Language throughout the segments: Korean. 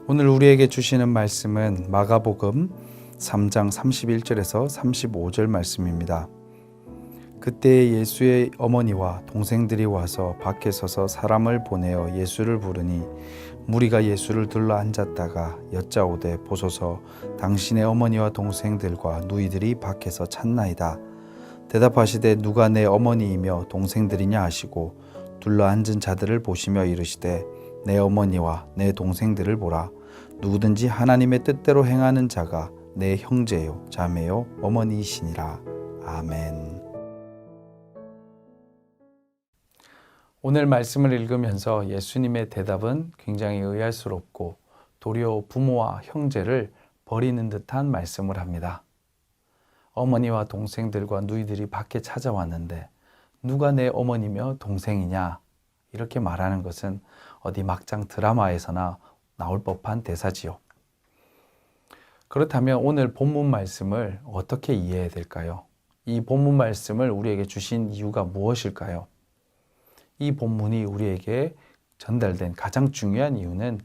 오늘 우리에게 주시는 말씀은 마가복음 3장 31절에서 35절 말씀입니다. 그때 예수의 어머니와 동생들이 와서 밖에 서서 사람을 보내어 예수를 부르니 무리가 예수를 둘러 앉았다가 여짜오되 보소서 당신의 어머니와 동생들과 누이들이 밖에서 찾나이다. 대답하시되 누가 내 어머니이며 동생들이냐 하시고 둘러 앉은 자들을 보시며 이르시되 내 어머니와 내 동생들을 보라. 누구든지 하나님의 뜻대로 행하는 자가 내 형제요 자매요 어머니이시니라. 아멘. 오늘 말씀을 읽으면서 예수님의 대답은 굉장히 의아스럽고 도리어 부모와 형제를 버리는 듯한 말씀을 합니다. 어머니와 동생들과 누이들이 밖에 찾아왔는데 누가 내 어머니며 동생이냐? 이렇게 말하는 것은 어디 막장 드라마에서나 나올 법한 대사지요. 그렇다면 오늘 본문 말씀을 어떻게 이해해야 될까요? 이 본문 말씀을 우리에게 주신 이유가 무엇일까요? 이 본문이 우리에게 전달된 가장 중요한 이유는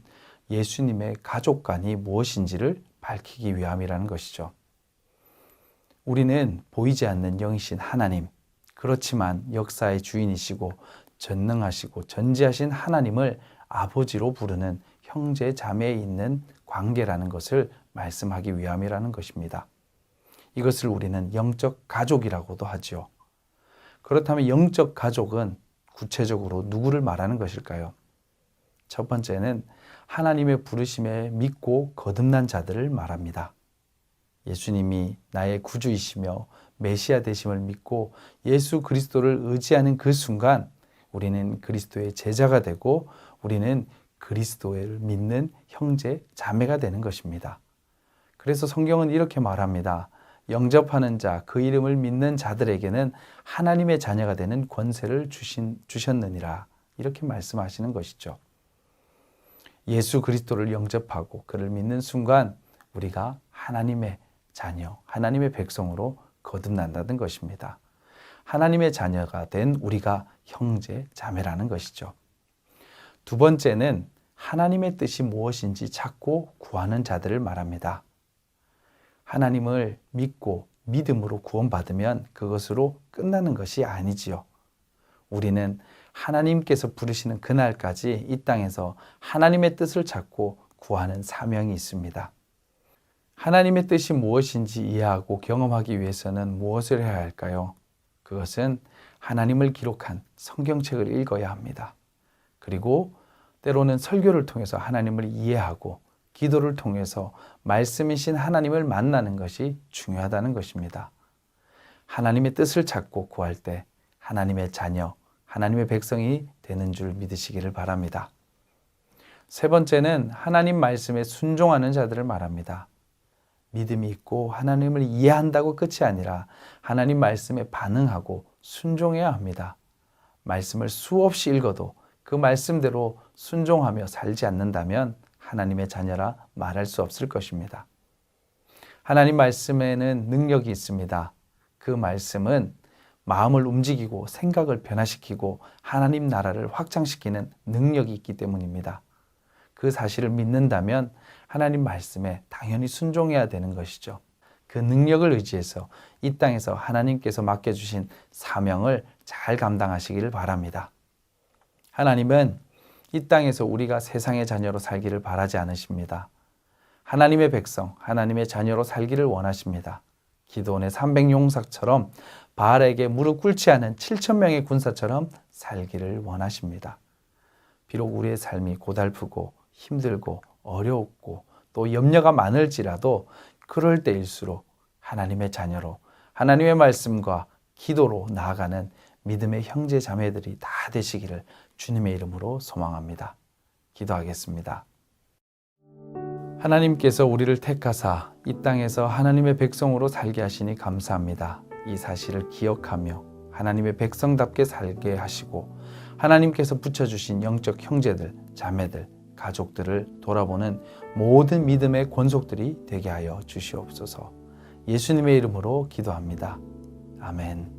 예수님의 가족관이 무엇인지를 밝히기 위함이라는 것이죠. 우리는 보이지 않는 영이신 하나님, 그렇지만 역사의 주인이시고 전능하시고 전지하신 하나님을 아버지로 부르는 형제 자매에 있는 관계라는 것을 말씀하기 위함이라는 것입니다. 이것을 우리는 영적 가족이라고도 하죠. 그렇다면 영적 가족은 구체적으로 누구를 말하는 것일까요? 첫 번째는 하나님의 부르심에 믿고 거듭난 자들을 말합니다. 예수님이 나의 구주이시며 메시아 되심을 믿고 예수 그리스도를 의지하는 그 순간 우리는 그리스도의 제자가 되고 우리는 그리스도를 믿는 형제, 자매가 되는 것입니다. 그래서 성경은 이렇게 말합니다. 영접하는 자, 그 이름을 믿는 자들에게는 하나님의 자녀가 되는 권세를 주셨느니라. 이렇게 말씀하시는 것이죠. 예수 그리스도를 영접하고 그를 믿는 순간 우리가 하나님의 자녀, 하나님의 백성으로 거듭난다는 것입니다. 하나님의 자녀가 된 우리가 형제, 자매라는 것이죠. 두 번째는 하나님의 뜻이 무엇인지 찾고 구하는 자들을 말합니다. 하나님을 믿고 믿음으로 구원받으면 그것으로 끝나는 것이 아니지요. 우리는 하나님께서 부르시는 그날까지 이 땅에서 하나님의 뜻을 찾고 구하는 사명이 있습니다. 하나님의 뜻이 무엇인지 이해하고 경험하기 위해서는 무엇을 해야 할까요? 그것은 하나님을 기록한 성경책을 읽어야 합니다. 그리고 때로는 설교를 통해서 하나님을 이해하고 기도를 통해서 말씀이신 하나님을 만나는 것이 중요하다는 것입니다. 하나님의 뜻을 찾고 구할 때 하나님의 자녀, 하나님의 백성이 되는 줄 믿으시기를 바랍니다. 세 번째는 하나님 말씀에 순종하는 자들을 말합니다. 믿음이 있고 하나님을 이해한다고 끝이 아니라 하나님 말씀에 반응하고 순종해야 합니다. 말씀을 수없이 읽어도 그 말씀대로 순종하며 살지 않는다면 하나님의 자녀라 말할 수 없을 것입니다. 하나님 말씀에는 능력이 있습니다. 그 말씀은 마음을 움직이고 생각을 변화시키고 하나님 나라를 확장시키는 능력이 있기 때문입니다. 그 사실을 믿는다면 하나님 말씀에 당연히 순종해야 되는 것이죠. 그 능력을 의지해서 이 땅에서 하나님께서 맡겨주신 사명을 잘 감당하시기를 바랍니다. 하나님은 이 땅에서 우리가 세상의 자녀로 살기를 바라지 않으십니다. 하나님의 백성, 하나님의 자녀로 살기를 원하십니다. 기드온의 300용사처럼 바알에게 무릎 꿇지 않은 7,000명의 군사처럼 살기를 원하십니다. 비록 우리의 삶이 고달프고 힘들고 어려웠고 또 염려가 많을지라도 그럴 때일수록 하나님의 자녀로 하나님의 말씀과 기도로 나아가는 믿음의 형제 자매들이 다 되시기를 주님의 이름으로 소망합니다. 기도하겠습니다. 하나님께서 우리를 택하사 이 땅에서 하나님의 백성으로 살게 하시니 감사합니다. 이 사실을 기억하며 하나님의 백성답게 살게 하시고 하나님께서 붙여주신 영적 형제들, 자매들, 가족들을 돌아보는 모든 믿음의 권속들이 되게 하여 주시옵소서. 예수님의 이름으로 기도합니다. 아멘.